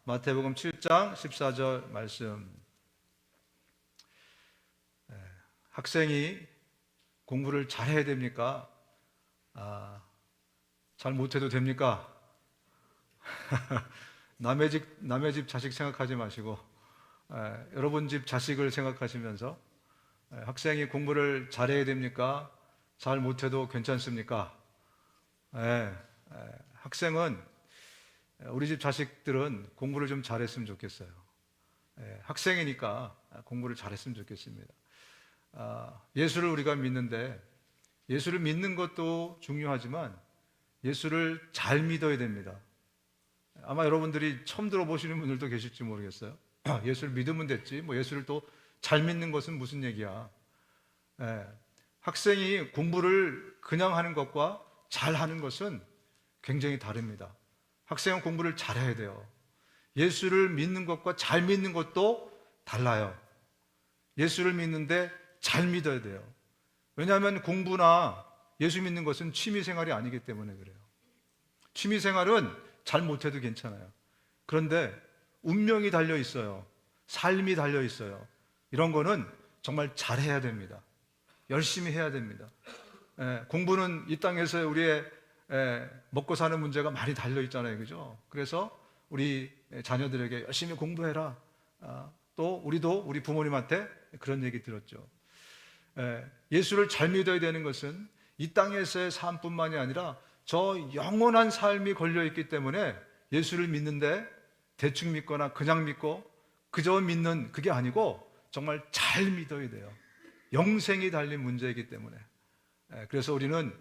마태복음 7장 14절 말씀. 학생이 공부를 잘해야 됩니까? 잘 못해도 됩니까? 남의 집 자식 생각하지 마시고 여러분 집 자식을 생각하시면서 학생이 공부를 잘해야 됩니까? 잘 못해도 괜찮습니까? 학생은, 우리 집 자식들은 공부를 좀 잘했으면 좋겠어요. 학생이니까 공부를 잘했으면 좋겠습니다. 예수를 우리가 믿는데, 예수를 믿는 것도 중요하지만 예수를 잘 믿어야 됩니다. 아마 여러분들이 처음 들어보시는 분들도 계실지 모르겠어요. 예수를 믿으면 됐지, 뭐 예수를 또 잘 믿는 것은 무슨 얘기야. 학생이 공부를 그냥 하는 것과 잘 하는 것은 굉장히 다릅니다. 학생은 공부를 잘해야 돼요. 예수를 믿는 것과 잘 믿는 것도 달라요. 예수를 믿는데 잘 믿어야 돼요. 왜냐하면 공부나 예수 믿는 것은 취미생활이 아니기 때문에 그래요. 취미생활은 잘 못해도 괜찮아요. 그런데 운명이 달려 있어요. 삶이 달려 있어요. 이런 거는 정말 잘해야 됩니다. 열심히 해야 됩니다. 공부는 이 땅에서 우리의 먹고 사는 문제가 많이 달려 있잖아요. 그죠? 그래서 우리 자녀들에게 열심히 공부해라. 또 우리도 우리 부모님한테 그런 얘기 들었죠. 예수를 잘 믿어야 되는 것은 이 땅에서의 삶뿐만이 아니라 저 영원한 삶이 걸려있기 때문에 예수를 믿는데 대충 믿거나 그냥 믿고 그저 믿는 그게 아니고 정말 잘 믿어야 돼요. 영생이 달린 문제이기 때문에. 그래서 우리는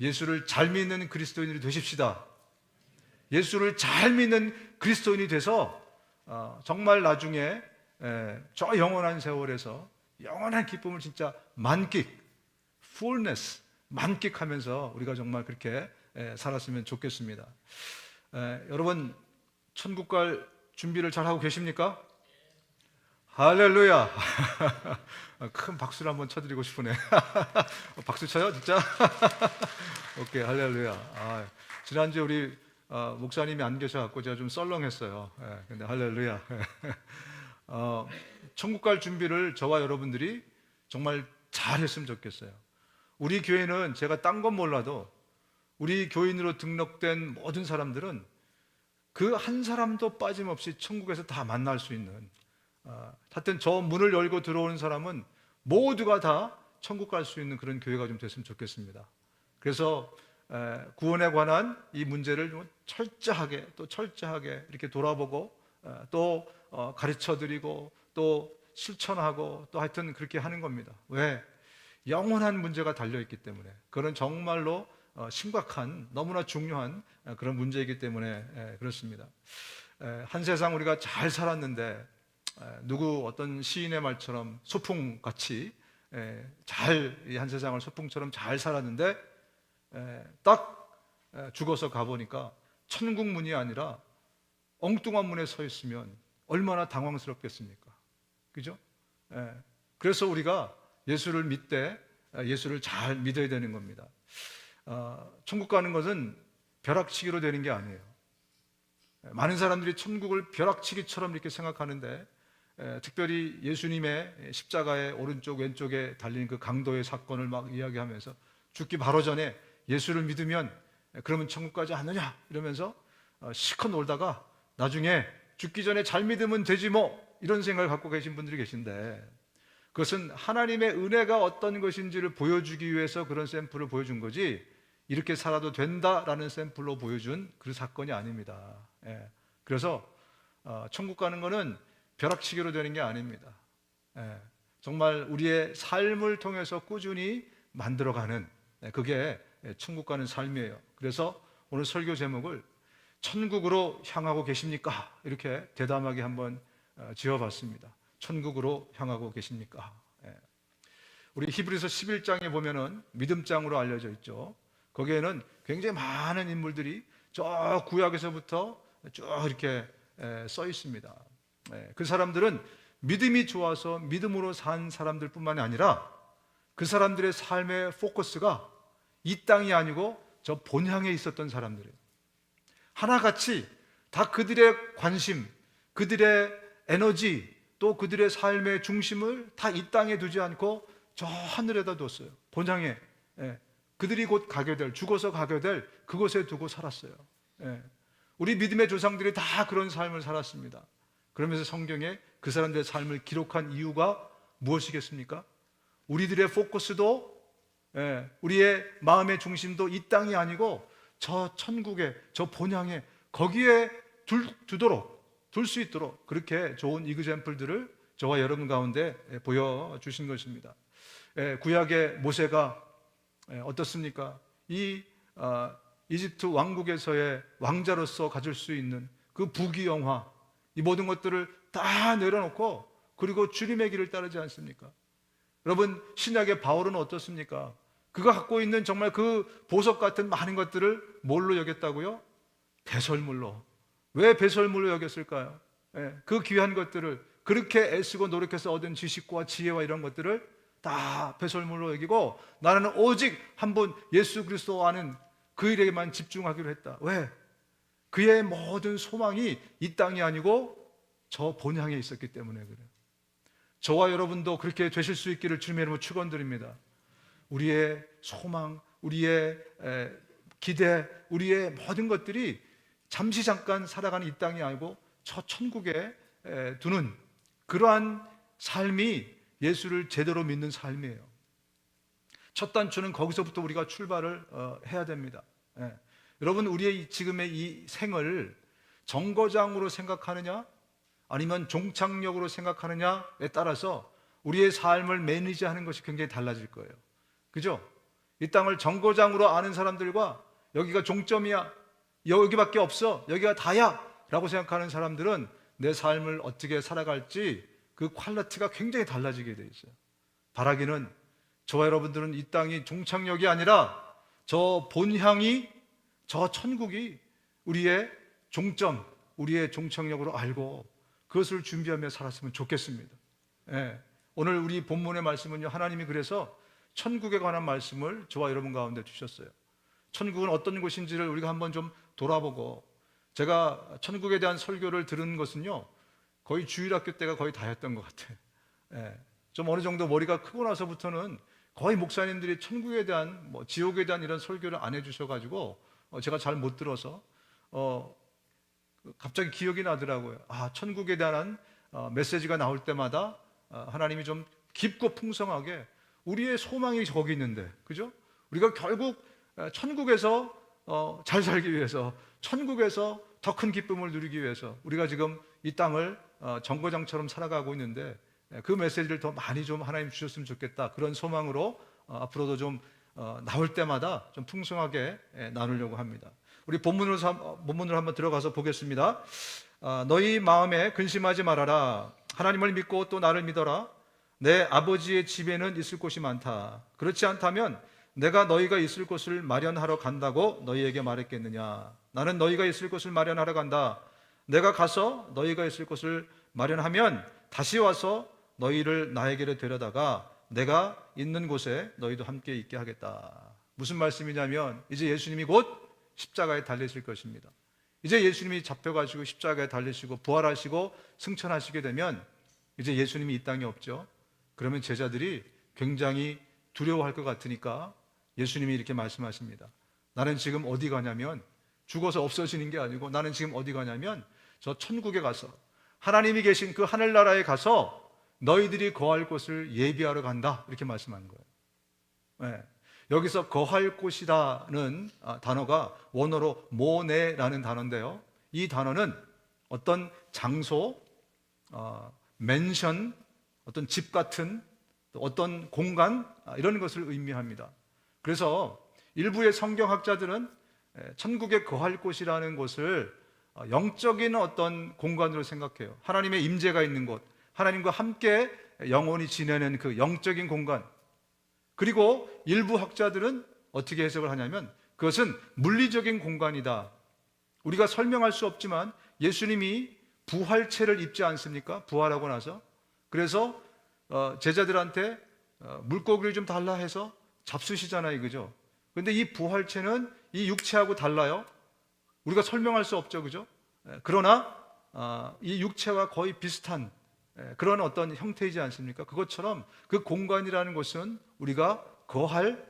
예수를 잘 믿는 그리스도인들이 되십시다. 예수를 잘 믿는 그리스도인이 돼서 정말 나중에 저 영원한 세월에서 영원한 기쁨을 진짜 만끽, fullness, 만끽하면서 우리가 정말 그렇게 살았으면 좋겠습니다. 여러분, 천국 갈 준비를 잘 하고 계십니까? 할렐루야! 큰 박수를 한번 쳐드리고 싶으네. 박수 쳐요, 진짜? 오케이, 할렐루야. 지난주에 우리 목사님이 안 계셔갖고 제가 좀 썰렁했어요. 근데 할렐루야. 천국 갈 준비를 저와 여러분들이 정말 잘 했으면 좋겠어요. 우리 교회는 제가 딴 건 몰라도 우리 교인으로 등록된 모든 사람들은 그 한 사람도 빠짐없이 천국에서 다 만날 수 있는, 하여튼 저 문을 열고 들어오는 사람은 모두가 다 천국 갈 수 있는 그런 교회가 좀 됐으면 좋겠습니다. 그래서 구원에 관한 이 문제를 좀 철저하게 이렇게 돌아보고 또 가르쳐드리고 또 실천하고 또 하여튼 그렇게 하는 겁니다. 왜? 영원한 문제가 달려있기 때문에. 그건 정말로 심각한, 너무나 중요한 그런 문제이기 때문에 그렇습니다. 한 세상 우리가 잘 살았는데 누구 어떤 시인의 말처럼 소풍같이 이 한 세상을 소풍처럼 잘 살았는데 딱 죽어서 가보니까 천국 문이 아니라 엉뚱한 문에 서 있으면 얼마나 당황스럽겠습니까? 그죠? 그래서 우리가 예수를 믿되 예수를 잘 믿어야 되는 겁니다. 천국 가는 것은 벼락치기로 되는 게 아니에요. 많은 사람들이 천국을 벼락치기처럼 이렇게 생각하는데 특별히 예수님의 십자가의 오른쪽 왼쪽에 달린 그 강도의 사건을 막 이야기하면서 죽기 바로 전에 예수를 믿으면 그러면 천국 가지 않느냐 이러면서 실컷 놀다가 나중에 죽기 전에 잘 믿으면 되지 뭐 이런 생각을 갖고 계신 분들이 계신데, 그것은 하나님의 은혜가 어떤 것인지를 보여주기 위해서 그런 샘플을 보여준 거지 이렇게 살아도 된다라는 샘플로 보여준 그 사건이 아닙니다. 그래서 천국 가는 거는 벼락치기로 되는 게 아닙니다. 정말 우리의 삶을 통해서 꾸준히 만들어가는, 그게 천국 가는 삶이에요. 그래서 오늘 설교 제목을 천국으로 향하고 계십니까? 이렇게 대담하게 한번 지어봤습니다. 천국으로 향하고 계십니까? 우리 히브리서 11장에 보면은 믿음장으로 알려져 있죠. 거기에는 굉장히 많은 인물들이 저 구약에서부터 쭉 이렇게 써 있습니다. 그 사람들은 믿음이 좋아서 믿음으로 산 사람들 뿐만이 아니라 그 사람들의 삶의 포커스가 이 땅이 아니고 저 본향에 있었던 사람들이에요. 하나같이 다 그들의 관심, 그들의 에너지 또 그들의 삶의 중심을 다 이 땅에 두지 않고 저 하늘에다 뒀어요. 본향에. 예. 그들이 곧 가게 될, 죽어서 가게 될 그곳에 두고 살았어요. 예. 우리 믿음의 조상들이 다 그런 삶을 살았습니다. 그러면서 성경에 그 사람들의 삶을 기록한 이유가 무엇이겠습니까? 우리들의 포커스도, 우리의 마음의 중심도 이 땅이 아니고 저 천국에, 저 본향에, 거기에 둘 수 있도록 그렇게 좋은 이그젬플들을 저와 여러분 가운데 보여주신 것입니다. 구약의 모세가 어떻습니까? 이 이집트 왕국에서의 왕자로서 가질 수 있는 그 부귀영화, 이 모든 것들을 다 내려놓고 그리고 주님의 길을 따르지 않습니까? 여러분, 신약의 바울은 어떻습니까? 그가 갖고 있는 정말 그 보석 같은 많은 것들을 뭘로 여겼다고요? 배설물로. 왜 배설물로 여겼을까요? 그 귀한 것들을 그렇게 애쓰고 노력해서 얻은 지식과 지혜와 이런 것들을 다 배설물로 여기고 나는 오직 한 분 예수 그리스도 아는 그 일에만 집중하기로 했다. 왜? 그의 모든 소망이 이 땅이 아니고 저 본향에 있었기 때문에 그래요. 저와 여러분도 그렇게 되실 수 있기를 주님의 이름으로 축원드립니다. 우리의 소망, 우리의 기대, 우리의 모든 것들이 잠시 잠깐 살아가는 이 땅이 아니고 저 천국에 두는 그러한 삶이 예수를 제대로 믿는 삶이에요. 첫 단추는 거기서부터 우리가 출발을 해야 됩니다. 여러분, 우리의 지금의 이 생을 정거장으로 생각하느냐 아니면 종착역으로 생각하느냐에 따라서 우리의 삶을 매니지하는 것이 굉장히 달라질 거예요. 그죠? 이 땅을 정거장으로 아는 사람들과 여기가 종점이야, 여기밖에 없어, 여기가 다야 라고 생각하는 사람들은 내 삶을 어떻게 살아갈지 그 퀄리티가 굉장히 달라지게 돼 있어요. 바라기는 저와 여러분들은 이 땅이 종착역이 아니라 저 본향이, 저 천국이 우리의 종점, 우리의 종착역으로 알고 그것을 준비하며 살았으면 좋겠습니다. 오늘 우리 본문의 말씀은요, 하나님이 그래서 천국에 관한 말씀을 저와 여러분 가운데 주셨어요. 천국은 어떤 곳인지를 우리가 한번 좀 돌아보고, 제가 천국에 대한 설교를 들은 것은요 거의 주일학교 때가 거의 다였던 것 같아요. 좀 어느 정도 머리가 크고 나서부터는 거의 목사님들이 천국에 대한 지옥에 대한 이런 설교를 안 해주셔가지고 제가 잘 못 들어서 갑자기 기억이 나더라고요. 천국에 대한 메시지가 나올 때마다 하나님이 좀 깊고 풍성하게 우리의 소망이 거기 있는데, 그죠? 우리가 결국 천국에서 잘 살기 위해서, 천국에서 더 큰 기쁨을 누리기 위해서 우리가 지금 이 땅을 정거장처럼 살아가고 있는데 그 메시지를 더 많이 좀 하나님 주셨으면 좋겠다, 그런 소망으로 앞으로도 좀 나올 때마다 좀 풍성하게 나누려고 합니다. 우리 본문으로 한번 들어가서 보겠습니다. 너희 마음에 근심하지 말아라. 하나님을 믿고 또 나를 믿어라. 내 아버지의 집에는 있을 곳이 많다. 그렇지 않다면 내가 너희가 있을 곳을 마련하러 간다고 너희에게 말했겠느냐. 나는 너희가 있을 곳을 마련하러 간다. 내가 가서 너희가 있을 곳을 마련하면 다시 와서 너희를 나에게로 데려다가 내가 있는 곳에 너희도 함께 있게 하겠다. 무슨 말씀이냐면 이제 예수님이 곧 십자가에 달리실 것입니다. 이제 예수님이 잡혀가시고 십자가에 달리시고 부활하시고 승천하시게 되면 이제 예수님이 이 땅에 없죠. 그러면 제자들이 굉장히 두려워할 것 같으니까 예수님이 이렇게 말씀하십니다. 나는 지금 어디 가냐면, 죽어서 없어지는 게 아니고 나는 지금 어디 가냐면 저 천국에 가서 하나님이 계신 그 하늘나라에 가서 너희들이 거할 곳을 예비하러 간다, 이렇게 말씀하는 거예요. 여기서 거할 곳이라는 단어가 원어로 모네라는 단어인데요, 이 단어는 어떤 장소, 맨션, 어떤 집 같은 어떤 공간, 이런 것을 의미합니다. 그래서 일부의 성경학자들은 천국에 거할 곳이라는 곳을 영적인 어떤 공간으로 생각해요. 하나님의 임재가 있는 곳, 하나님과 함께 영원히 지내는 그 영적인 공간. 그리고 일부 학자들은 어떻게 해석을 하냐면 그것은 물리적인 공간이다. 우리가 설명할 수 없지만 예수님이 부활체를 입지 않습니까? 부활하고 나서. 그래서 제자들한테 물고기를 좀 달라 해서 잡수시잖아요, 그죠? 그런데 이 부활체는 이 육체하고 달라요. 우리가 설명할 수 없죠, 그죠? 그러나 이 육체와 거의 비슷한 그런 어떤 형태이지 않습니까? 그것처럼 그 공간이라는 것은 우리가 거할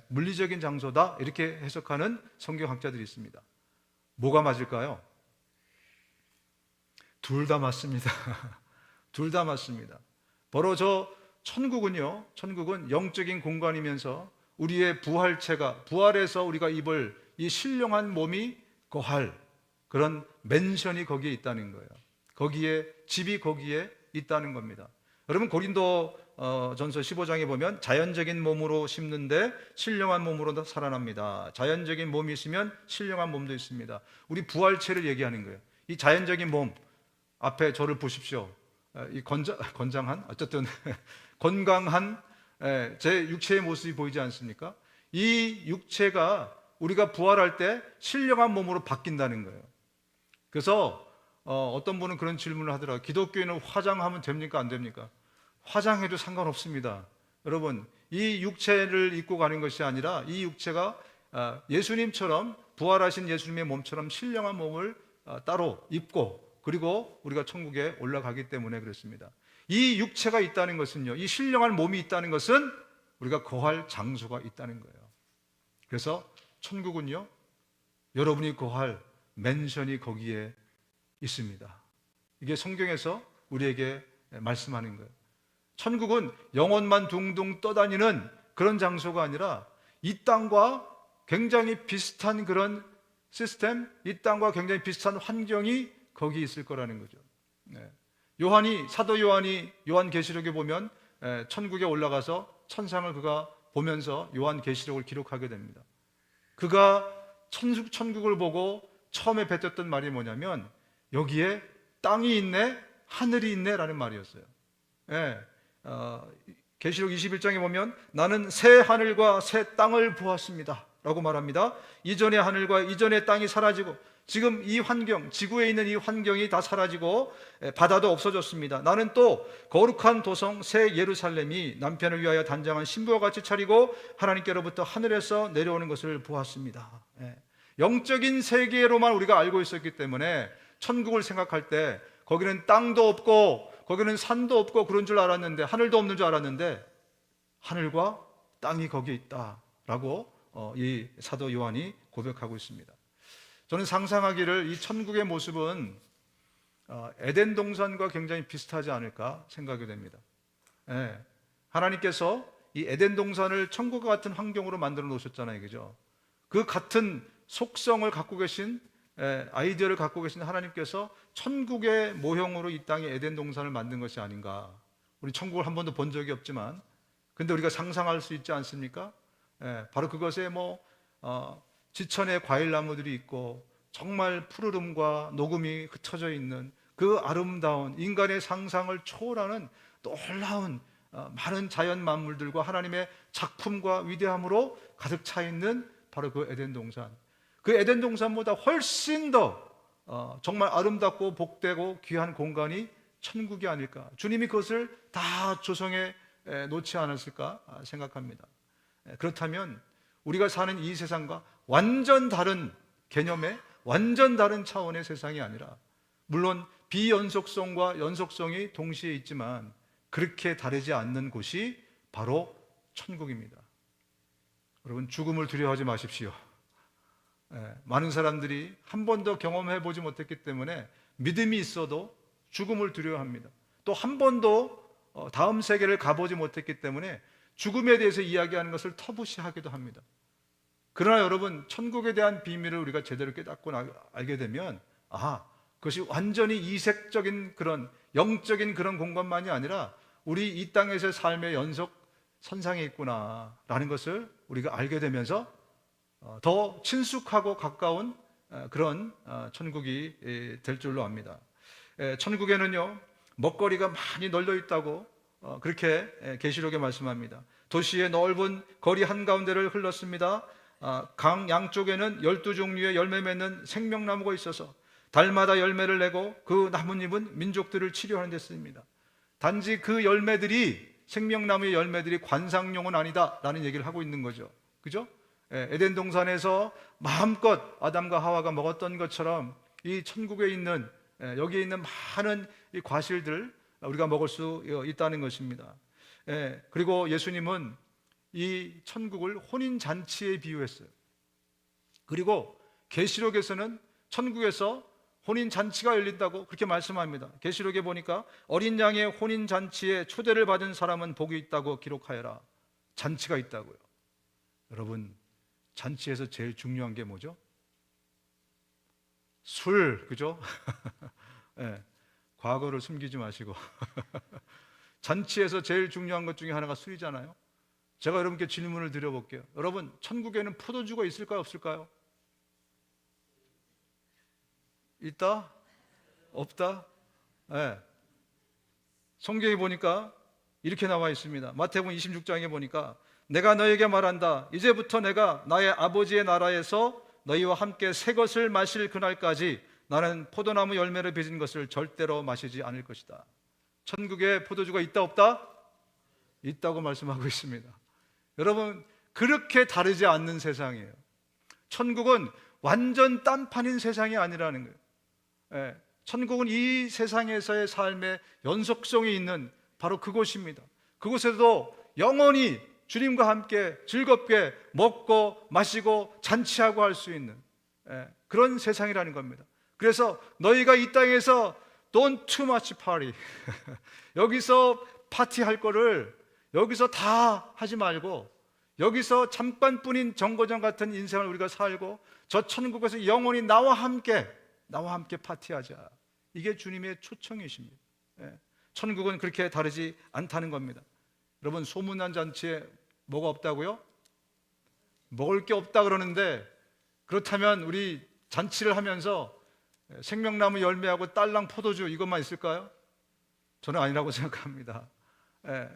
물리적인 장소다, 이렇게 해석하는 성경학자들이 있습니다. 뭐가 맞을까요? 둘 다 맞습니다. 둘 다 맞습니다. 바로 천국은 영적인 공간이면서 우리의 부활해서 우리가 입을 이 신령한 몸이 거할 그런 맨션이 거기에 있다는 거예요. 집이 거기에 있다는 겁니다. 여러분, 고린도 전서 15장에 보면 자연적인 몸으로 심는데 신령한 몸으로 살아납니다. 자연적인 몸이 있으면 신령한 몸도 있습니다. 우리 부활체를 얘기하는 거예요. 이 자연적인 몸 앞에 저를 보십시오. 이 건장한, 어쨌든 건강한 제 육체의 모습이 보이지 않습니까? 이 육체가 우리가 부활할 때 신령한 몸으로 바뀐다는 거예요. 그래서 어떤 분은 그런 질문을 하더라고요. 기독교인은 화장하면 됩니까? 안 됩니까? 화장해도 상관없습니다. 여러분, 이 육체를 입고 가는 것이 아니라 이 육체가 예수님처럼, 부활하신 예수님의 몸처럼 신령한 몸을 따로 입고, 그리고 우리가 천국에 올라가기 때문에 그렇습니다. 이 육체가 있다는 것은요, 이 신령한 몸이 있다는 것은 우리가 거할 장소가 있다는 거예요. 그래서 천국은요, 여러분이 거할 맨션이 거기에 있습니다. 이게 성경에서 우리에게 말씀하는 거예요. 천국은 영혼만 둥둥 떠다니는 그런 장소가 아니라 이 땅과 굉장히 비슷한 그런 시스템, 이 땅과 굉장히 비슷한 환경이 거기 있을 거라는 거죠. 사도 요한이 요한계시록에 보면 천국에 올라가서 천상을 그가 보면서 요한계시록을 기록하게 됩니다. 그가 천국을 보고 처음에 뱉었던 말이 뭐냐면, 여기에 땅이 있네, 하늘이 있네 라는 말이었어요. 계시록 21장에 보면 나는 새 하늘과 새 땅을 보았습니다 라고 말합니다. 이전의 하늘과 이전의 땅이 사라지고 지금 이 환경, 지구에 있는 이 환경이 다 사라지고 바다도 없어졌습니다. 나는 또 거룩한 도성 새 예루살렘이 남편을 위하여 단장한 신부와 같이 차리고 하나님께로부터 하늘에서 내려오는 것을 보았습니다. 영적인 세계로만 우리가 알고 있었기 때문에 천국을 생각할 때 거기는 땅도 없고 거기는 산도 없고 그런 줄 알았는데, 하늘도 없는 줄 알았는데 하늘과 땅이 거기에 있다라고 이 사도 요한이 고백하고 있습니다. 저는 상상하기를 이 천국의 모습은 에덴 동산과 굉장히 비슷하지 않을까 생각이 됩니다. 하나님께서 이 에덴 동산을 천국과 같은 환경으로 만들어 놓으셨잖아요, 그죠? 그 같은 속성을 갖고 계신, 아이디어를 갖고 계신 하나님께서 천국의 모형으로 이 땅에 에덴 동산을 만든 것이 아닌가. 우리 천국을 한 번도 본 적이 없지만 근데 우리가 상상할 수 있지 않습니까? 바로 그것에 지천에 과일나무들이 있고 정말 푸르름과 녹음이 흩어져 있는 그 아름다운, 인간의 상상을 초월하는 놀라운 많은 자연 만물들과 하나님의 작품과 위대함으로 가득 차 있는 바로 그 에덴 동산. 그 에덴 동산보다 훨씬 더 정말 아름답고 복되고 귀한 공간이 천국이 아닐까. 주님이 그것을 다 조성해 놓지 않았을까 생각합니다. 그렇다면 우리가 사는 이 세상과 완전 다른 개념의, 완전 다른 차원의 세상이 아니라, 물론 비연속성과 연속성이 동시에 있지만 그렇게 다르지 않는 곳이 바로 천국입니다. 여러분, 죽음을 두려워하지 마십시오. 많은 사람들이 한 번도 경험해 보지 못했기 때문에 믿음이 있어도 죽음을 두려워합니다. 또 한 번도 다음 세계를 가보지 못했기 때문에 죽음에 대해서 이야기하는 것을 터부시하기도 합니다. 그러나 여러분, 천국에 대한 비밀을 우리가 제대로 깨닫고 알게 되면, 그것이 완전히 이색적인 그런 영적인 그런 공간만이 아니라 우리 이 땅에서의 삶의 연속 선상에 있구나라는 것을 우리가 알게 되면서 더 친숙하고 가까운 그런 천국이 될 줄로 압니다. 천국에는요, 먹거리가 많이 널려 있다고 그렇게 계시록에 말씀합니다. 도시의 넓은 거리 한가운데를 흘렀습니다. 강 양쪽에는 12종류의 열매 맺는 생명나무가 있어서 달마다 열매를 내고 그 나뭇잎은 민족들을 치료하는 데 쓰입니다. 단지 그 열매들이, 생명나무의 열매들이 관상용은 아니다 라는 얘기를 하고 있는 거죠. 그죠? 에덴 동산에서 마음껏 아담과 하와가 먹었던 것처럼 이 천국에 있는 여기에 있는 많은 이 과실들 우리가 먹을 수 있다는 것입니다. 그리고 예수님은 이 천국을 혼인잔치에 비유했어요. 그리고 계시록에서는 천국에서 혼인잔치가 열린다고 그렇게 말씀합니다. 계시록에 보니까 어린 양의 혼인잔치에 초대를 받은 사람은 복이 있다고 기록하여라. 잔치가 있다고요. 여러분, 잔치에서 제일 중요한 게 뭐죠? 술, 그죠? 과거를 숨기지 마시고 잔치에서 제일 중요한 것 중에 하나가 술이잖아요. 제가 여러분께 질문을 드려볼게요. 여러분, 천국에는 포도주가 있을까요, 없을까요? 있다? 없다? 성경에 보니까 이렇게 나와 있습니다. 마태복음 26장에 보니까 내가 너에게 말한다. 이제부터 내가 나의 아버지의 나라에서 너희와 함께 새 것을 마실 그날까지 나는 포도나무 열매를 빚은 것을 절대로 마시지 않을 것이다. 천국에 포도주가 있다 없다? 있다고 말씀하고 있습니다. 여러분, 그렇게 다르지 않는 세상이에요. 천국은 완전 딴판인 세상이 아니라는 거예요. 천국은 이 세상에서의 삶의 연속성이 있는 바로 그곳입니다. 그곳에도 영원히 주님과 함께 즐겁게 먹고 마시고 잔치하고 할 수 있는 그런 세상이라는 겁니다. 그래서 너희가 이 땅에서 Don't too much party 여기서 파티할 거를 여기서 다 하지 말고 여기서 잠깐뿐인 정거장 같은 인생을 우리가 살고 저 천국에서 영원히 나와 함께 파티하자. 이게 주님의 초청이십니다. 천국은 그렇게 다르지 않다는 겁니다. 여러분, 소문난 잔치에 뭐가 없다고요? 먹을 게 없다 그러는데, 그렇다면 우리 잔치를 하면서 생명나무 열매하고 딸랑 포도주 이것만 있을까요? 저는 아니라고 생각합니다.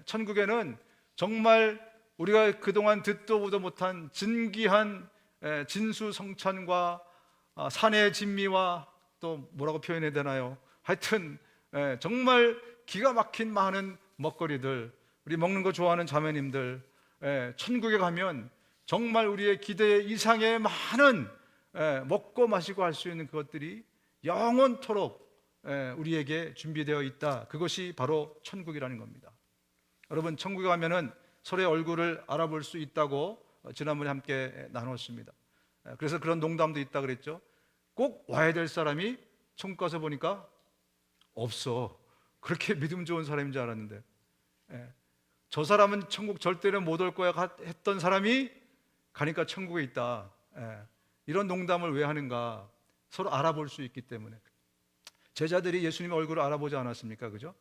천국에는 정말 우리가 그동안 듣도 보도 못한 진귀한 진수성찬과 산의 진미와 또 뭐라고 표현해야 되나요? 하여튼 정말 기가 막힌 많은 먹거리들, 우리 먹는 거 좋아하는 자매님들, 천국에 가면 정말 우리의 기대 이상의 많은 먹고 마시고 할 수 있는 그것들이 영원토록 우리에게 준비되어 있다. 그것이 바로 천국이라는 겁니다. 여러분, 천국에 가면은 서로의 얼굴을 알아볼 수 있다고 지난번에 함께 나눴습니다. 그래서 그런 농담도 있다 그랬죠. 꼭 와야 될 사람이 천국 가서 보니까 없어. 그렇게 믿음 좋은 사람인 줄 알았는데, 저 사람은 천국 절대로 못 올 거야 했던 사람이 가니까 천국에 있다. 이런 농담을 왜 하는가? 서로 알아볼 수 있기 때문에. 제자들이 예수님의 얼굴을 알아보지 않았습니까? 그죠?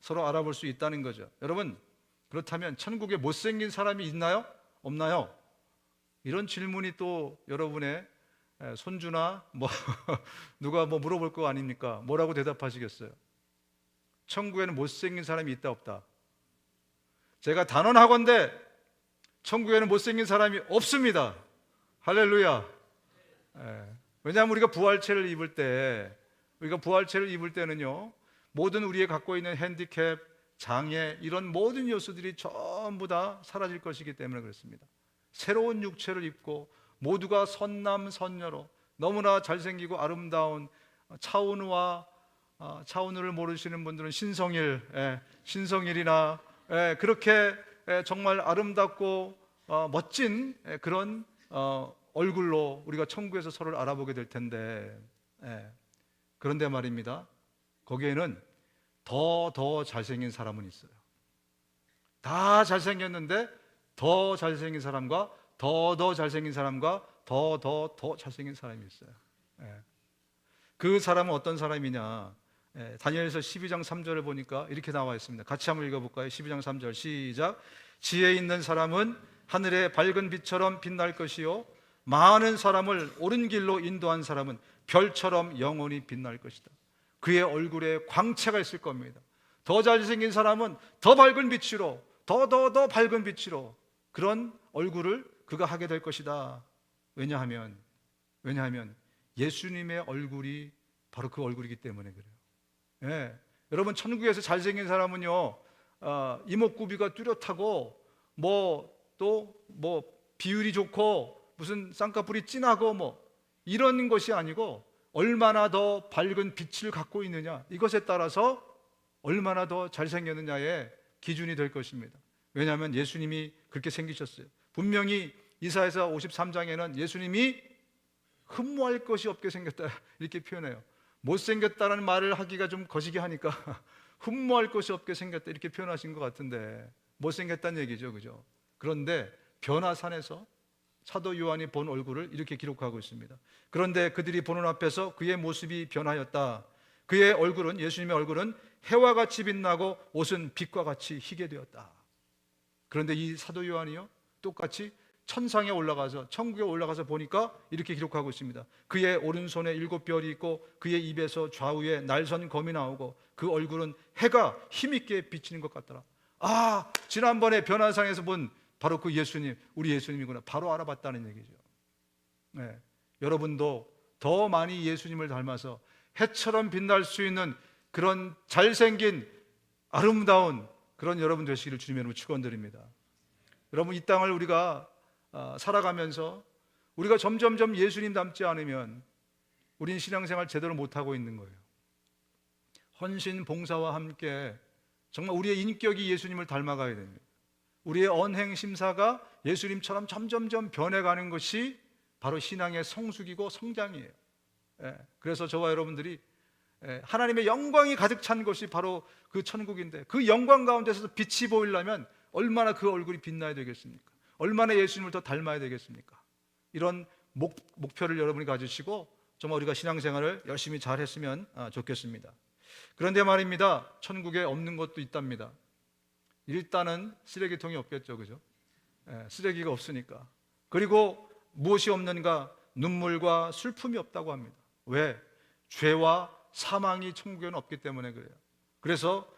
서로 알아볼 수 있다는 거죠. 여러분, 그렇다면 천국에 못생긴 사람이 있나요? 없나요? 이런 질문이 또 여러분의 손주나 누가 물어볼 거 아닙니까? 뭐라고 대답하시겠어요? 천국에는 못생긴 사람이 있다 없다? 제가 단언하건대 천국에는 못생긴 사람이 없습니다. 할렐루야. 왜냐하면 우리가 부활체를 입을 때는요, 모든 우리의 갖고 있는 핸디캡, 장애, 이런 모든 요소들이 전부 다 사라질 것이기 때문에 그렇습니다. 새로운 육체를 입고 모두가 선남선녀로 너무나 잘생기고 아름다운 차은우와 차은우를 모르시는 분들은 신성일이나 그렇게 정말 아름답고 멋진 그런 얼굴로 우리가 천국에서 서로를 알아보게 될 텐데, 그런데 말입니다, 거기에는 더 잘생긴 사람은 있어요. 다 잘생겼는데 더 잘생긴 사람과 더 잘생긴 사람과 더 잘생긴 사람이 있어요. 그 사람은 어떤 사람이냐? 다니엘서 12장 3절을 보니까 이렇게 나와 있습니다. 같이 한번 읽어볼까요? 12장 3절 시작. 지혜 있는 사람은 하늘의 밝은 빛처럼 빛날 것이요 많은 사람을 옳은 길로 인도한 사람은 별처럼 영원히 빛날 것이다. 그의 얼굴에 광채가 있을 겁니다. 더 잘생긴 사람은 더 밝은 빛으로 더 밝은 빛으로 그런 얼굴을 그가 하게 될 것이다. 왜냐하면 예수님의 얼굴이 바로 그 얼굴이기 때문에 그래요. 여러분, 천국에서 잘생긴 사람은요, 이목구비가 뚜렷하고 비율이 좋고 무슨 쌍꺼풀이 진하고 이런 것이 아니고 얼마나 더 밝은 빛을 갖고 있느냐, 이것에 따라서 얼마나 더 잘생겼느냐의 기준이 될 것입니다. 왜냐하면 예수님이 그렇게 생기셨어요. 분명히 이사야서 53장에는 예수님이 흠모할 것이 없게 생겼다 이렇게 표현해요. 못생겼다는 말을 하기가 좀 거시기 하니까 흠모할 것이 없게 생겼다 이렇게 표현하신 것 같은데, 못생겼다는 얘기죠, 그죠? 그런데 변화산에서 사도 요한이 본 얼굴을 이렇게 기록하고 있습니다. 그런데 그들이 보는 앞에서 그의 모습이 변하였다. 그의 얼굴은, 예수님의 얼굴은 해와 같이 빛나고 옷은 빛과 같이 희게 되었다. 그런데 이 사도 요한이요, 똑같이 천상에 올라가서, 천국에 올라가서 보니까 이렇게 기록하고 있습니다. 그의 오른손에 7별이 있고 그의 입에서 좌우에 날선 검이 나오고 그 얼굴은 해가 힘있게 비치는 것 같더라. 아, 지난번에 변화상에서 본 바로 그 예수님, 우리 예수님이구나, 바로 알아봤다는 얘기죠. 네, 여러분도 더 많이 예수님을 닮아서 해처럼 빛날 수 있는 그런 잘생긴 아름다운 그런 여러분 되시기를 주님의 이름으로 축원드립니다. 여러분, 이 땅을 우리가 살아가면서 우리가 점점점 예수님 닮지 않으면 우리는 신앙생활 제대로 못하고 있는 거예요. 헌신, 봉사와 함께 정말 우리의 인격이 예수님을 닮아가야 됩니다. 우리의 언행, 심사가 예수님처럼 점점점 변해가는 것이 바로 신앙의 성숙이고 성장이에요. 그래서 저와 여러분들이 하나님의 영광이 가득 찬 곳이 바로 그 천국인데, 그 영광 가운데서 빛이 보이려면 얼마나 그 얼굴이 빛나야 되겠습니까? 얼마나 예수님을 더 닮아야 되겠습니까? 이런 목표를 여러분이 가지시고 정말 우리가 신앙생활을 열심히 잘 했으면 좋겠습니다. 그런데 말입니다, 천국에 없는 것도 있답니다. 일단은 쓰레기통이 없겠죠, 그죠? 쓰레기가 없으니까. 그리고 무엇이 없는가? 눈물과 슬픔이 없다고 합니다. 왜? 죄와 사망이 천국에는 없기 때문에 그래요. 그래서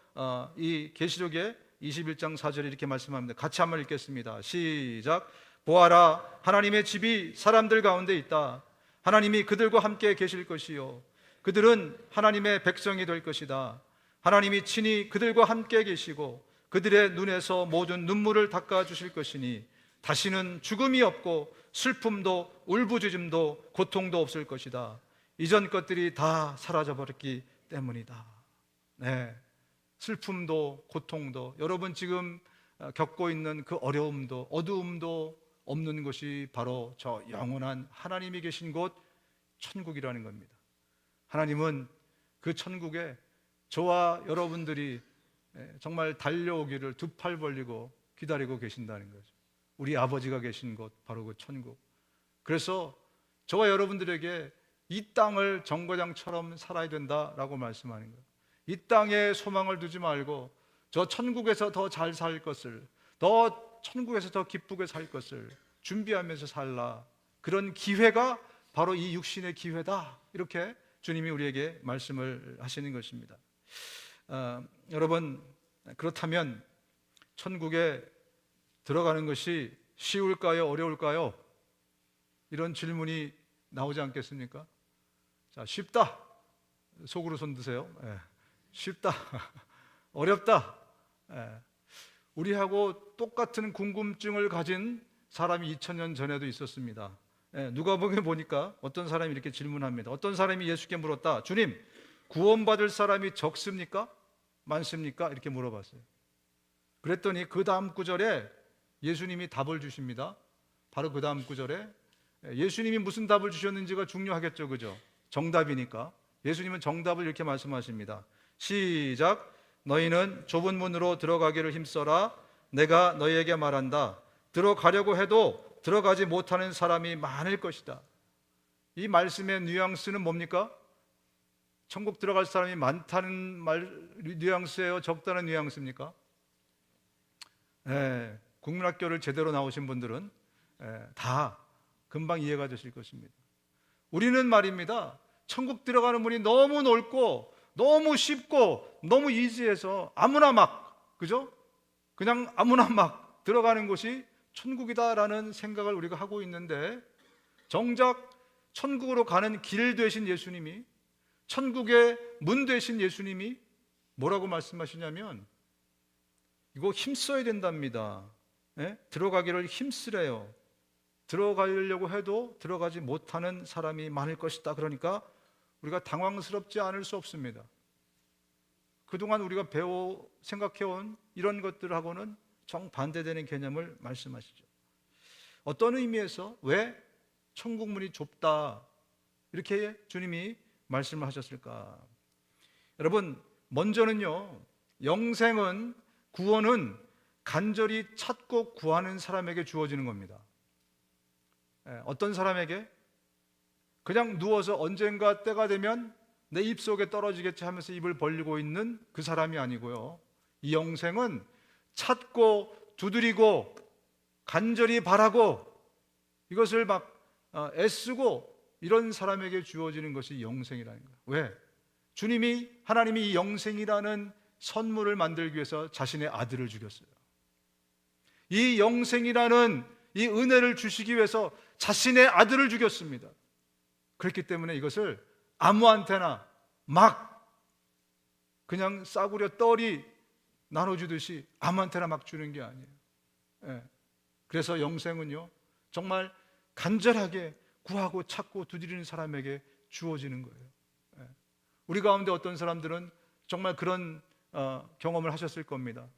이 계시록의 21장 4절에 이렇게 말씀합니다. 같이 한번 읽겠습니다. 시작. 보아라, 하나님의 집이 사람들 가운데 있다. 하나님이 그들과 함께 계실 것이요, 그들은 하나님의 백성이 될 것이다. 하나님이 친히 그들과 함께 계시고 그들의 눈에서 모든 눈물을 닦아주실 것이니 다시는 죽음이 없고 슬픔도 울부짖음도 고통도 없을 것이다. 이전 것들이 다 사라져버렸기 때문이다. 네, 슬픔도 고통도, 여러분 지금 겪고 있는 그 어려움도 어두움도 없는 것이 바로 저 영원한 하나님이 계신 곳 천국이라는 겁니다. 하나님은 그 천국에 저와 여러분들이 정말 달려오기를 두 팔 벌리고 기다리고 계신다는 거죠. 우리 아버지가 계신 곳, 바로 그 천국. 그래서 저와 여러분들에게 이 땅을 정거장처럼 살아야 된다라고 말씀하는 거예요. 이 땅에 소망을 두지 말고 저 천국에서 더 잘 살 것을, 더 천국에서 더 기쁘게 살 것을 준비하면서 살라. 그런 기회가 바로 이 육신의 기회다, 이렇게 주님이 우리에게 말씀을 하시는 것입니다. 여러분, 그렇다면 천국에 들어가는 것이 쉬울까요? 어려울까요? 이런 질문이 나오지 않겠습니까? 자, 쉽다. 속으로 손 드세요. 쉽다. 어렵다. 우리하고 똑같은 궁금증을 가진 사람이 2000년 전에도 있었습니다. 누가복음에 보니까 어떤 사람이 이렇게 질문합니다. 어떤 사람이 예수께 물었다. 주님, 구원받을 사람이 적습니까? 많습니까? 이렇게 물어봤어요. 그랬더니 그 다음 구절에 예수님이 답을 주십니다. 바로 그 다음 구절에 예수님이 무슨 답을 주셨는지가 중요하겠죠, 그죠? 정답이니까. 예수님은 정답을 이렇게 말씀하십니다. 시작. 너희는 좁은 문으로 들어가기를 힘써라. 내가 너희에게 말한다. 들어가려고 해도 들어가지 못하는 사람이 많을 것이다. 이 말씀의 뉘앙스는 뭡니까? 천국 들어갈 사람이 많다는 뉘앙스예요? 적다는 뉘앙스입니까? 국민학교를 제대로 나오신 분들은 다 금방 이해가 되실 것입니다. 우리는 말입니다, 천국 들어가는 문이 너무 넓고 너무 쉽고 너무 이지해서 아무나 막, 그죠? 그냥 아무나 막 들어가는 곳이 천국이다라는 생각을 우리가 하고 있는데, 정작 천국으로 가는 길 되신 예수님이, 천국의 문 되신 예수님이 뭐라고 말씀하시냐면, 이거 힘써야 된답니다. 들어가기를 힘쓰래요. 들어가려고 해도 들어가지 못하는 사람이 많을 것이다. 그러니까 우리가 당황스럽지 않을 수 없습니다. 그동안 우리가 생각해온 이런 것들하고는 정반대되는 개념을 말씀하시죠. 어떤 의미에서 왜 천국문이 좁다 이렇게 주님이 말씀을 하셨을까? 여러분, 먼저는요, 영생은, 구원은 간절히 찾고 구하는 사람에게 주어지는 겁니다. 어떤 사람에게? 그냥 누워서 언젠가 때가 되면 내 입속에 떨어지겠지 하면서 입을 벌리고 있는 그 사람이 아니고요, 이 영생은 찾고 두드리고 간절히 바라고 이것을 막 애쓰고 이런 사람에게 주어지는 것이 영생이라는 거예요. 왜? 하나님이 이 영생이라는 선물을 만들기 위해서 자신의 아들을 죽였어요. 이 영생이라는 이 은혜를 주시기 위해서 자신의 아들을 죽였습니다. 그렇기 때문에 이것을 아무한테나 막 그냥 싸구려 떨이 나눠주듯이 아무한테나 막 주는 게 아니에요. 그래서 영생은요, 정말 간절하게 구하고 찾고 두드리는 사람에게 주어지는 거예요. 우리 가운데 어떤 사람들은 정말 그런 경험을 하셨을 겁니다.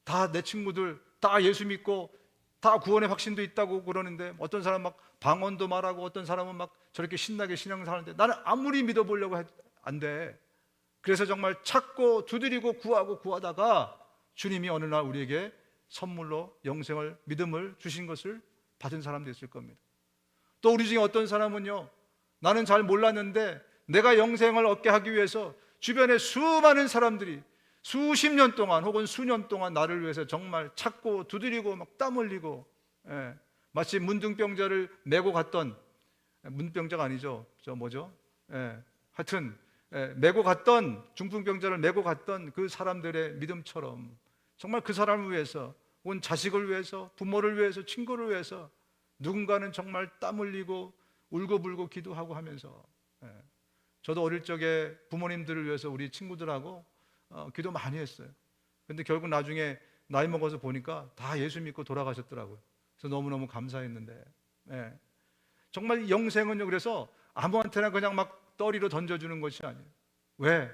다 내 친구들 다 예수 믿고 다 구원의 확신도 있다고 그러는데, 어떤 사람은 막 방언도 말하고 어떤 사람은 막 저렇게 신나게 신앙생활하는데 나는 아무리 믿어보려고 안 돼. 그래서 정말 찾고 두드리고 구하다가 주님이 어느 날 우리에게 선물로 영생을, 믿음을 주신 것을 받은 사람도 있을 겁니다. 또 우리 중에 어떤 사람은요, 나는 잘 몰랐는데 내가 영생을 얻게 하기 위해서 주변에 수많은 사람들이 수십 년 동안 혹은 수년 동안 나를 위해서 정말 찾고 두드리고 막 땀 흘리고, 마치 문둥병자를 메고 갔던, 문병자가 아니죠, 하여튼 메고 갔던, 중풍병자를 메고 갔던 그 사람들의 믿음처럼 정말 그 사람을 위해서, 혹은 자식을 위해서, 부모를 위해서, 친구를 위해서 누군가는 정말 땀 흘리고 울고불고 기도하고 하면서, 저도 어릴 적에 부모님들을 위해서 우리 친구들하고 기도 많이 했어요. 근데 결국 나중에 나이 먹어서 보니까 다 예수 믿고 돌아가셨더라고요. 그래서 너무너무 감사했는데, 정말 영생은요, 그래서 아무한테나 그냥 막 떠리로 던져주는 것이 아니에요. 왜?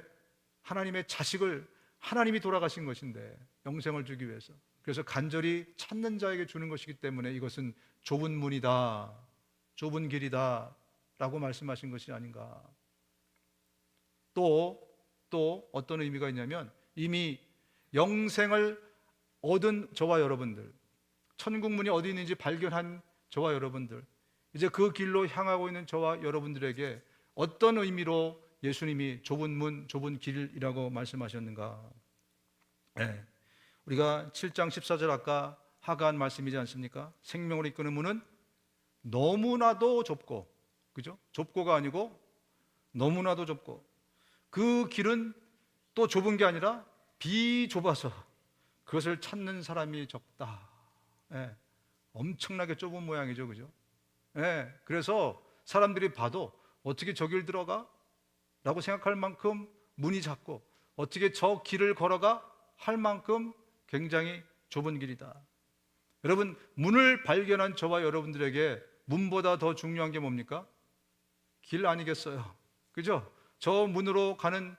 하나님의 자식을, 하나님이 돌아가신 것인데 영생을 주기 위해서, 그래서 간절히 찾는 자에게 주는 것이기 때문에 이것은 좁은 문이다, 좁은 길이다 라고 말씀하신 것이 아닌가. 또 어떤 의미가 있냐면, 이미 영생을 얻은 저와 여러분들, 천국문이 어디 있는지 발견한 저와 여러분들, 이제 그 길로 향하고 있는 저와 여러분들에게 어떤 의미로 예수님이 좁은 문, 좁은 길이라고 말씀하셨는가. 우리가 7장 14절 아까 하가한 말씀이지 않습니까? 생명으로 이끄는 문은 너무나도 좁고, 그죠? 좁고가 아니고 너무나도 좁고, 그 길은 또 좁은 게 아니라 비좁아서 그것을 찾는 사람이 적다. 엄청나게 좁은 모양이죠, 그죠? 그래서 사람들이 봐도 어떻게 저 길 들어가? 라고 생각할 만큼 문이 작고, 어떻게 저 길을 걸어가? 할 만큼 굉장히 좁은 길이다. 여러분, 문을 발견한 저와 여러분들에게 문보다 더 중요한 게 뭡니까? 길 아니겠어요? 그죠? 저 문으로 가는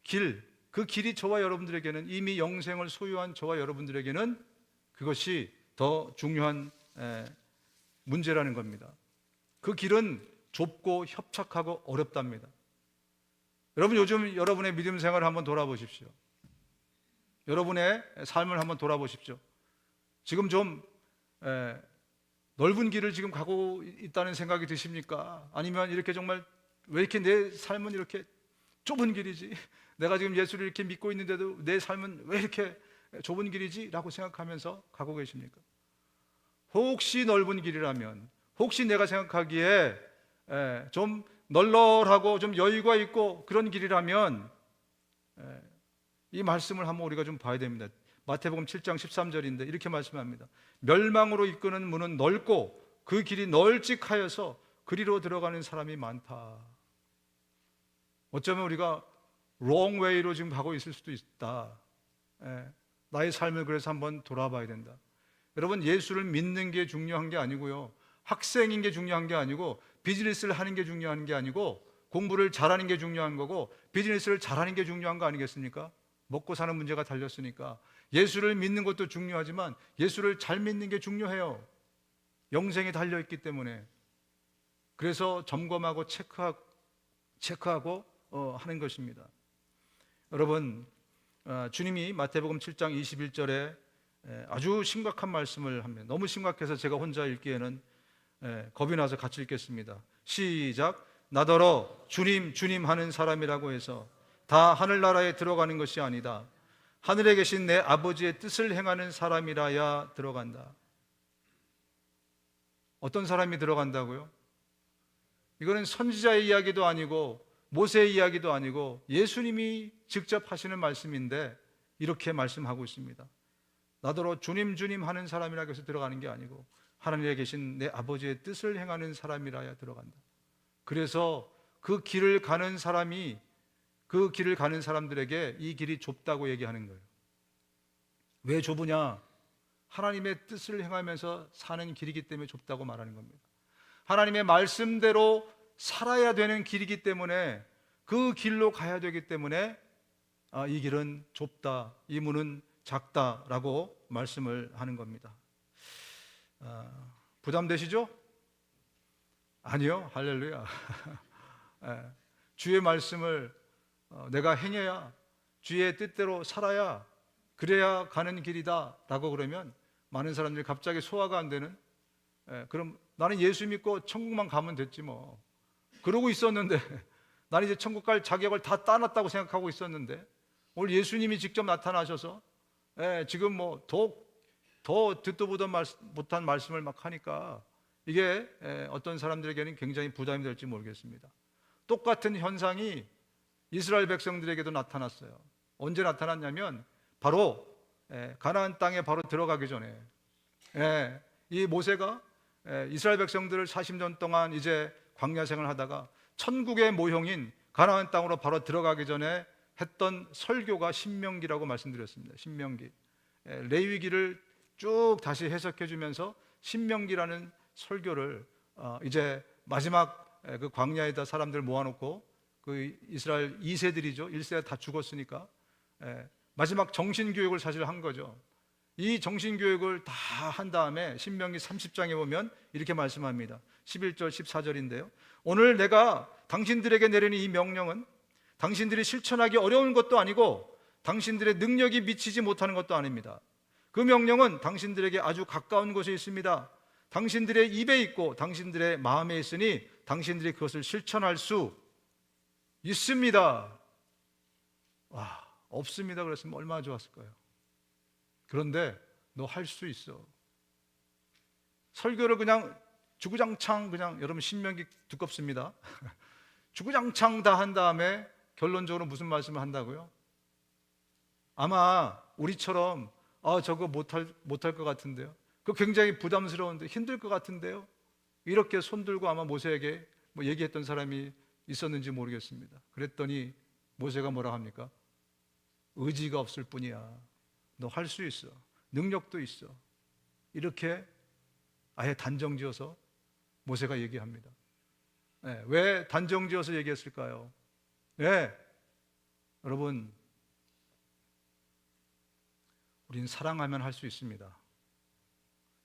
길, 그 길이 저와 여러분들에게는, 이미 영생을 소유한 저와 여러분들에게는 그것이 더 중요한 문제라는 겁니다. 그 길은 좁고 협착하고 어렵답니다. 여러분, 요즘 여러분의 믿음 생활을 한번 돌아보십시오. 여러분의 삶을 한번 돌아보십시오. 지금 좀 넓은 길을 지금 가고 있다는 생각이 드십니까? 아니면 이렇게 정말 왜 이렇게 내 삶은 이렇게 좁은 길이지? 내가 지금 예수를 이렇게 믿고 있는데도 내 삶은 왜 이렇게 좁은 길이지? 라고 생각하면서 가고 계십니까? 혹시 넓은 길이라면, 혹시 내가 생각하기에 좀 널널하고 좀 여유가 있고 그런 길이라면 이 말씀을 한번 우리가 좀 봐야 됩니다. 마태복음 7장 13절인데 이렇게 말씀합니다. 멸망으로 이끄는 문은 넓고 그 길이 널찍하여서 그리로 들어가는 사람이 많다. 어쩌면 우리가 wrong way로 지금 가고 있을 수도 있다. 나의 삶을 그래서 한번 돌아봐야 된다. 여러분, 예수를 믿는 게 중요한 게 아니고요, 학생인 게 중요한 게 아니고, 비즈니스를 하는 게 중요한 게 아니고, 공부를 잘하는 게 중요한 거고 비즈니스를 잘하는 게 중요한 거 아니겠습니까? 먹고 사는 문제가 달렸으니까. 예수를 믿는 것도 중요하지만 예수를 잘 믿는 게 중요해요. 영생이 달려있기 때문에. 그래서 점검하고 체크하고 하는 것입니다. 여러분, 주님이 마태복음 7장 21절에 아주 심각한 말씀을 합니다. 너무 심각해서 제가 혼자 읽기에는 겁이 나서 같이 읽겠습니다. 시작. 나더러 주님 주님 하는 사람이라고 해서 다 하늘나라에 들어가는 것이 아니다. 하늘에 계신 내 아버지의 뜻을 행하는 사람이라야 들어간다. 어떤 사람이 들어간다고요? 이거는 선지자의 이야기도 아니고 모세의 이야기도 아니고 예수님이 직접 하시는 말씀인데 이렇게 말씀하고 있습니다. 나더러 주님 주님 하는 사람이라고 해서 들어가는 게 아니고 하나님에 계신 내 아버지의 뜻을 행하는 사람이라야 들어간다. 그래서 그 길을 가는 사람들에게 이 길이 좁다고 얘기하는 거예요. 왜 좁으냐? 하나님의 뜻을 행하면서 사는 길이기 때문에 좁다고 말하는 겁니다. 하나님의 말씀대로 살아야 되는 길이기 때문에 그 길로 가야 되기 때문에 이 길은 좁다, 이 문은 작다라고 말씀을 하는 겁니다. 부담되시죠? 아니요, 할렐루야. 주의 말씀을 내가 행해야, 주의 뜻대로 살아야, 그래야 가는 길이다 라고 그러면 많은 사람들이 갑자기 소화가 안 되는, 그럼 나는 예수 믿고 천국만 가면 됐지 뭐, 그러고 있었는데 나는 이제 천국 갈 자격을 다 따놨다고 생각하고 있었는데 오늘 예수님이 직접 나타나셔서 지금 뭐 더 듣도 보도 못한 말씀을 막 하니까 이게 어떤 사람들에게는 굉장히 부담이 될지 모르겠습니다. 똑같은 현상이 이스라엘 백성들에게도 나타났어요. 언제 나타났냐면 바로 가나안 땅에 바로 들어가기 전에 이 모세가 이스라엘 백성들을 40년 동안 이제 광야 생활을 하다가 천국의 모형인 가나안 땅으로 바로 들어가기 전에 했던 설교가 신명기라고 말씀드렸습니다. 신명기. 레위기를 쭉 다시 해석해 주면서 신명기라는 설교를 이제 마지막 그 광야에다 사람들 모아놓고 그 이스라엘 2세들이죠. 1세가 다 죽었으니까 마지막 정신교육을 사실 한 거죠. 이 정신교육을 다 한 다음에 신명기 30장에 보면 이렇게 말씀합니다. 11절 14절인데요 오늘 내가 당신들에게 내리는 이 명령은 당신들이 실천하기 어려운 것도 아니고 당신들의 능력이 미치지 못하는 것도 아닙니다. 그 명령은 당신들에게 아주 가까운 곳에 있습니다. 당신들의 입에 있고 당신들의 마음에 있으니 당신들이 그것을 실천할 수 있습니다. 와, 없습니다 그랬으면 얼마나 좋았을까요? 그런데 너 할 수 있어. 설교를 그냥 주구장창 그냥 여러분 신명기 두껍습니다. 주구장창 다 한 다음에 결론적으로 무슨 말씀을 한다고요? 아마 우리처럼 저거 못할 것 같은데요. 그거 굉장히 부담스러운데 힘들 것 같은데요. 이렇게 손들고 아마 모세에게 뭐 얘기했던 사람이 있었는지 모르겠습니다. 그랬더니 모세가 뭐라 합니까? 의지가 없을 뿐이야. 너 할 수 있어. 능력도 있어. 이렇게 아예 단정지어서 모세가 얘기합니다. 왜 단정지어서 얘기했을까요? 여러분, 우리는 사랑하면 할 수 있습니다.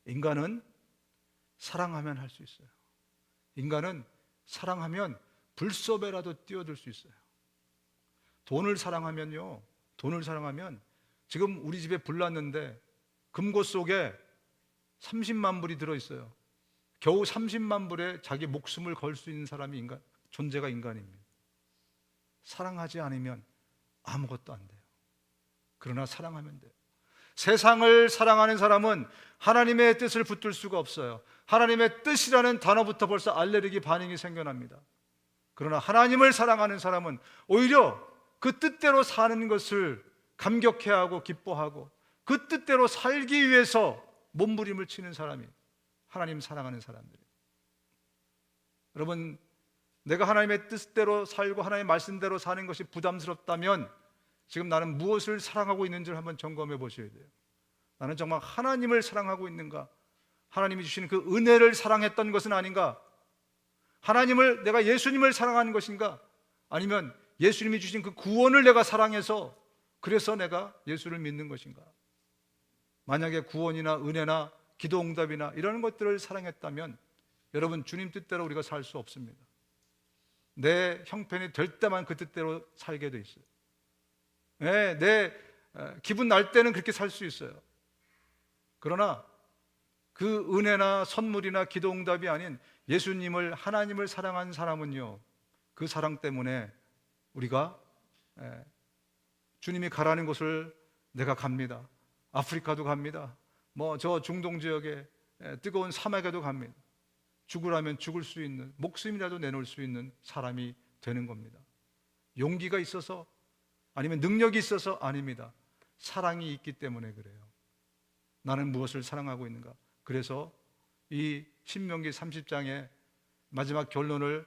인간은 사랑하면 할 수 있어요. 인간은 사랑하면 불섭에라도 뛰어들 수 있어요. 돈을 사랑하면요, 돈을 사랑하면 지금 우리 집에 불 났는데 금고 속에 30만 불이 들어있어요. 겨우 30만 불에 자기 목숨을 걸 수 있는 사람이 존재가 인간입니다. 사랑하지 않으면 아무것도 안 돼요. 그러나 사랑하면 돼요. 세상을 사랑하는 사람은 하나님의 뜻을 붙들 수가 없어요. 하나님의 뜻이라는 단어부터 벌써 알레르기 반응이 생겨납니다. 그러나 하나님을 사랑하는 사람은 오히려 그 뜻대로 사는 것을 감격해하고 기뻐하고 그 뜻대로 살기 위해서 몸부림을 치는 사람이 하나님 사랑하는 사람들이에요. 여러분, 내가 하나님의 뜻대로 살고 하나님의 말씀대로 사는 것이 부담스럽다면 지금 나는 무엇을 사랑하고 있는지를 한번 점검해 보셔야 돼요. 나는 정말 하나님을 사랑하고 있는가? 하나님이 주시는 그 은혜를 사랑했던 것은 아닌가? 하나님을, 내가 예수님을 사랑하는 것인가? 아니면 예수님이 주신 그 구원을 내가 사랑해서 그래서 내가 예수를 믿는 것인가? 만약에 구원이나 은혜나 기도 응답이나 이런 것들을 사랑했다면 여러분, 주님 뜻대로 우리가 살 수 없습니다. 내 형편이 될 때만 그 뜻대로 살게 돼 있어요. 내 기분 날 때는 그렇게 살 수 있어요. 그러나 그 은혜나 선물이나 기도 응답이 아닌 예수님을, 하나님을 사랑한 사람은요, 그 사랑 때문에 우리가 주님이 가라는 곳을 내가 갑니다. 아프리카도 갑니다. 저 중동 지역에 뜨거운 사막에도 갑니다. 죽으라면 죽을 수 있는, 목숨이라도 내놓을 수 있는 사람이 되는 겁니다. 용기가 있어서, 아니면 능력이 있어서 아닙니다. 사랑이 있기 때문에 그래요. 나는 무엇을 사랑하고 있는가? 그래서 이 신명기 30장의 마지막 결론을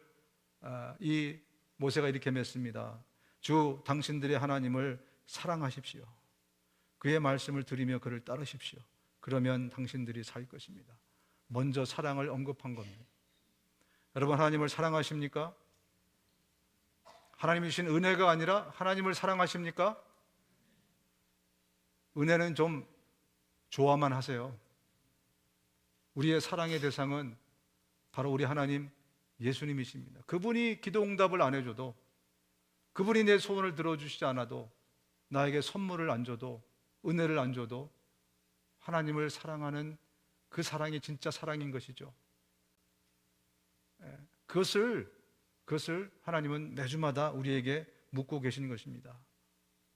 이 모세가 이렇게 맺습니다. 주 당신들의 하나님을 사랑하십시오. 그의 말씀을 들으며 그를 따르십시오. 그러면 당신들이 살 것입니다. 먼저 사랑을 언급한 겁니다. 여러분, 하나님을 사랑하십니까? 하나님이 주신 은혜가 아니라 하나님을 사랑하십니까? 은혜는 좀 좋아만 하세요. 우리의 사랑의 대상은 바로 우리 하나님 예수님이십니다. 그분이 기도 응답을 안 해줘도, 그분이 내 소원을 들어주시지 않아도, 나에게 선물을 안 줘도, 은혜를 안 줘도 하나님을 사랑하는 그 사랑이 진짜 사랑인 것이죠. 그것을 하나님은 매주마다 우리에게 묻고 계시는 것입니다.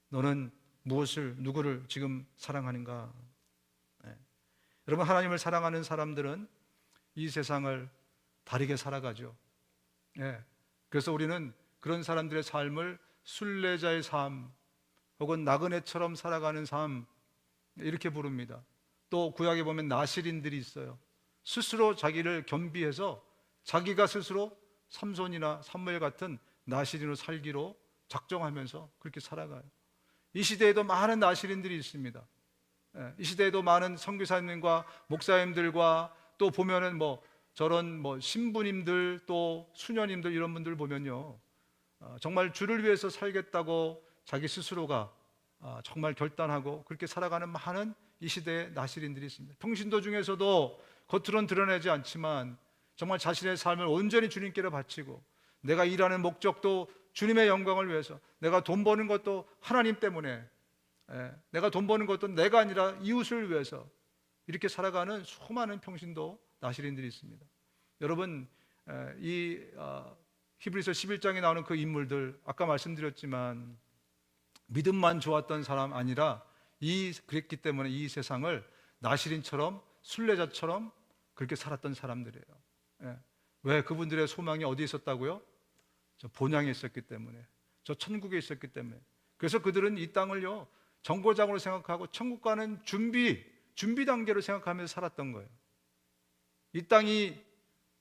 너는 무엇을, 누구를 지금 사랑하는가? 여러분, 하나님을 사랑하는 사람들은 이 세상을 다르게 살아가죠. 그래서 우리는 그런 사람들의 삶을 순례자의 삶 혹은 나그네처럼 살아가는 삶, 이렇게 부릅니다. 또 구약에 보면 나실인들이 있어요. 스스로 자기를 겸비해서 자기가 스스로 삼손이나 사무엘 같은 나실인으로 살기로 작정하면서 그렇게 살아가요. 이 시대에도 많은 나실인들이 있습니다. 이 시대에도 많은 선교사님과 목사님들과 또 보면은 저런 신부님들, 또 수녀님들, 이런 분들 보면요, 정말 주를 위해서 살겠다고 자기 스스로가 정말 결단하고 그렇게 살아가는 많은 이 시대의 나실인들이 있습니다. 평신도 중에서도 겉으로는 드러내지 않지만 정말 자신의 삶을 온전히 주님께로 바치고, 내가 일하는 목적도 주님의 영광을 위해서, 내가 돈 버는 것도 하나님 때문에, 내가 돈 버는 것도 내가 아니라 이웃을 위해서 이렇게 살아가는 수많은 평신도 나실인들이 있습니다. 여러분, 이 히브리서 11장에 나오는 그 인물들, 아까 말씀드렸지만 믿음만 좋았던 사람 아니라 그랬기 때문에 이 세상을 나실인처럼, 순례자처럼 그렇게 살았던 사람들이에요. 왜? 그분들의 소망이 어디에 있었다고요? 저 본향에 있었기 때문에, 저 천국에 있었기 때문에. 그래서 그들은 이 땅을요, 정거장으로 생각하고 천국 가는 준비 단계로 생각하면서 살았던 거예요. 이 땅이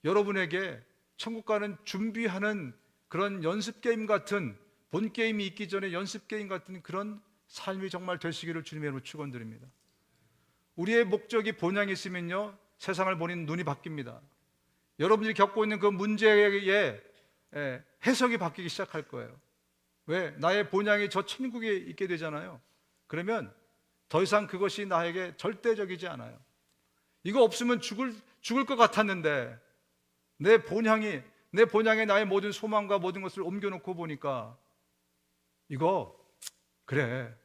여러분에게 천국 가는 준비하는 그런 연습 게임 같은, 본 게임이 있기 전에 연습 게임 같은 그런 삶이 정말 되시기를 주님의 이름으로 축원드립니다. 우리의 목적이 본향에 있으면요, 세상을 보는 눈이 바뀝니다. 여러분들이 겪고 있는 그 문제의 해석이 바뀌기 시작할 거예요. 왜? 나의 본향이 저 천국에 있게 되잖아요. 그러면 더 이상 그것이 나에게 절대적이지 않아요. 이거 없으면 죽을 것 같았는데 내 본향에 나의 모든 소망과 모든 것을 옮겨놓고 보니까 이거 그래,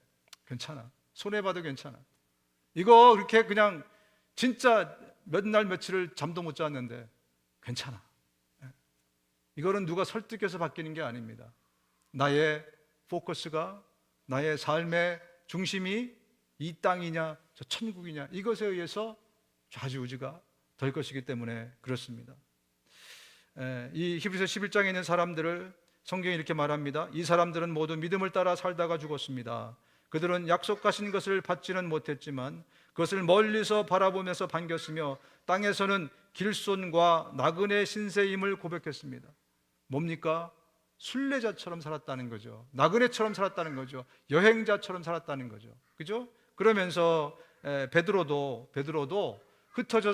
괜찮아, 손해봐도 괜찮아, 이거 그렇게 그냥 진짜 몇 날 며칠을 잠도 못 잤는데 괜찮아. 이거는 누가 설득해서 바뀌는 게 아닙니다. 나의 포커스가, 나의 삶의 중심이 이 땅이냐 저 천국이냐, 이것에 의해서 좌지우지가 될 것이기 때문에 그렇습니다. 이 히브리서 11장에 있는 사람들을 성경이 이렇게 말합니다. 이 사람들은 모두 믿음을 따라 살다가 죽었습니다. 그들은 약속하신 것을 받지는 못했지만 그것을 멀리서 바라보면서 반겼으며 땅에서는 길손과 나그네 신세임을 고백했습니다. 뭡니까? 순례자처럼 살았다는 거죠. 나그네처럼 살았다는 거죠. 여행자처럼 살았다는 거죠. 그죠? 그러면서 베드로도 흩어져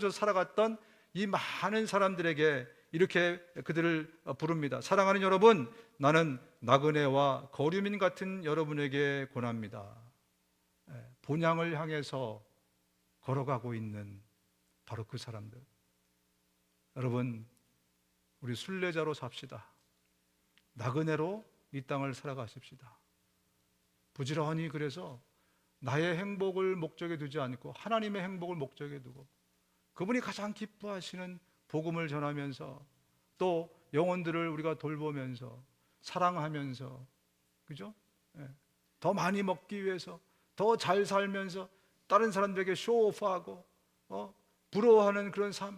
살아갔던 이 많은 사람들에게 이렇게 그들을 부릅니다. 사랑하는 여러분, 나는 나그네와 거류민 같은 여러분에게 권합니다. 본향을 향해서 걸어가고 있는 바로 그 사람들. 여러분, 우리 순례자로 삽시다. 나그네로 이 땅을 살아가십시다. 부지런히 그래서 나의 행복을 목적에 두지 않고 하나님의 행복을 목적에 두고 그분이 가장 기뻐하시는 복음을 전하면서 또 영혼들을 우리가 돌보면서 사랑하면서, 그죠? 더 많이 먹기 위해서 더 잘 살면서 다른 사람들에게 쇼오프하고 부러워하는 그런 삶,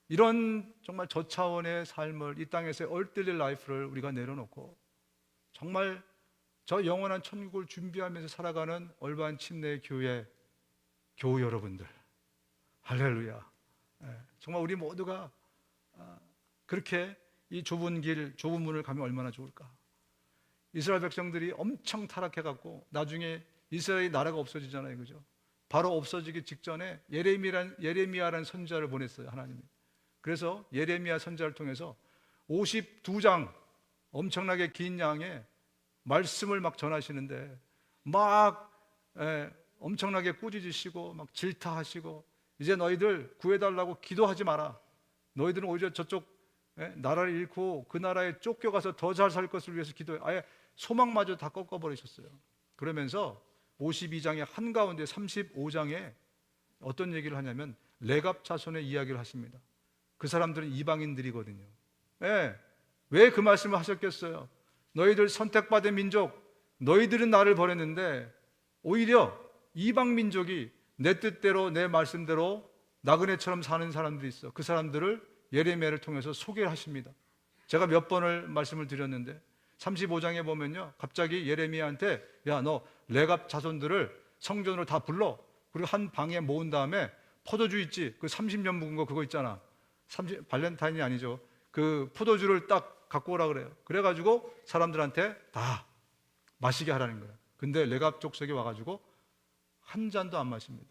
이런 정말 저차원의 삶을 이 땅에서의 얼들리 라이프를 우리가 내려놓고 정말 저 영원한 천국을 준비하면서 살아가는 올바른 침례의 교회 교우 여러분들, 할렐루야. 정말 우리 모두가 그렇게 이 좁은 길, 좁은 문을 가면 얼마나 좋을까. 이스라엘 백성들이 엄청 타락해갖고 나중에 이스라엘 나라가 없어지잖아요, 그죠? 바로 없어지기 직전에 예레미야라는 선지자를 보냈어요, 하나님이. 그래서 예레미야 선지자를 통해서 52장 엄청나게 긴 양의 말씀을 막 전하시는데 막 엄청나게 꾸짖으시고 막 질타하시고, 이제 너희들 구해달라고 기도하지 마라. 너희들은 오히려 저쪽 나라를 잃고 그 나라에 쫓겨가서 더 잘 살 것을 위해서 기도해. 아예 소망마저 다 꺾어버리셨어요. 그러면서 52장의 한가운데 35장에 어떤 얘기를 하냐면 레갑 자손의 이야기를 하십니다. 그 사람들은 이방인들이거든요. 왜 그 말씀을 하셨겠어요? 너희들 선택받은 민족, 너희들은 나를 버렸는데 오히려 이방 민족이 내 뜻대로 내 말씀대로 나그네처럼 사는 사람들이 있어. 그 사람들을 예레미야를 통해서 소개를 하십니다. 제가 몇 번을 말씀을 드렸는데 35장에 보면요, 갑자기 예레미야한테 야, 너 레갑 자손들을 성전으로 다 불러. 그리고 한 방에 모은 다음에 포도주 있지, 그 30년 묵은 거 그거 있잖아. 발렌타인이 아니죠. 그 포도주를 딱 갖고 오라 그래요. 그래가지고 사람들한테 다 마시게 하라는 거예요. 근데 레갑 족속이 와가지고 한 잔도 안 마십니다.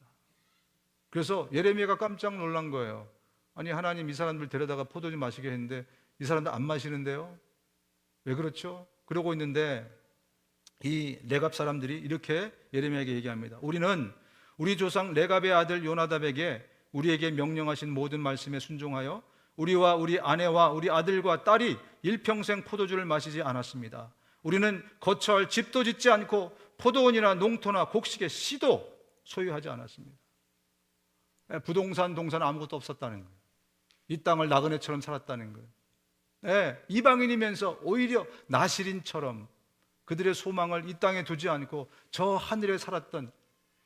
그래서 예레미야가 깜짝 놀란 거예요. 아니, 하나님 이 사람들 데려다가 포도주 마시게 했는데 이 사람들 안 마시는데요? 왜 그렇죠? 그러고 있는데 이 레갑 사람들이 이렇게 예레미야에게 얘기합니다. 우리는 우리 조상 레갑의 아들 요나답에게 우리에게 명령하신 모든 말씀에 순종하여 우리와 우리 아내와 우리 아들과 딸이 일평생 포도주를 마시지 않았습니다. 우리는 거처할 집도 짓지 않고 포도원이나 농토나 곡식의 씨도 소유하지 않았습니다. 부동산, 동산 아무것도 없었다는 거예요. 이 땅을 나그네처럼 살았다는 거예요. 이방인이면서 오히려 나시린처럼 그들의 소망을 이 땅에 두지 않고 저 하늘에 살았던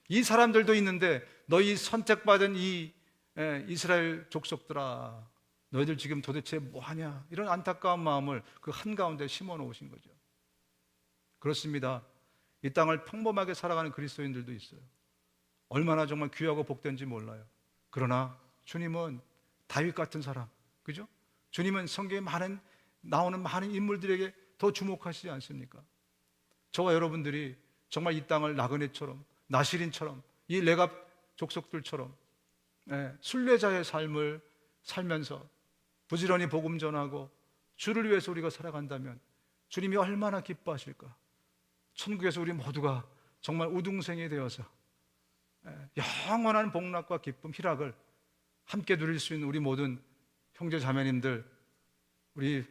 이 사람들도 있는데 너희 선택받은 이 이스라엘 족속들아, 너희들 지금 도대체 뭐하냐, 이런 안타까운 마음을 그 한가운데 심어 놓으신 거죠. 그렇습니다. 이 땅을 평범하게 살아가는 그리스도인들도 있어요. 얼마나 정말 귀하고 복된지 몰라요. 그러나 주님은 다윗 같은 사람, 그죠? 주님은 성경에 나오는 많은 인물들에게 더 주목하시지 않습니까? 저와 여러분들이 정말 이 땅을 나그네처럼, 나시린처럼, 이 레갑 족속들처럼 순례자의 삶을 살면서 부지런히 복음 전하고 주를 위해서 우리가 살아간다면 주님이 얼마나 기뻐하실까? 천국에서 우리 모두가 정말 우등생이 되어서 영원한 복락과 기쁨, 희락을 함께 누릴 수 있는 우리 모든 형제 자매님들, 우리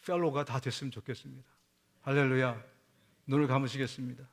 펠로가 다 됐으면 좋겠습니다. 할렐루야. 눈을 감으시겠습니다.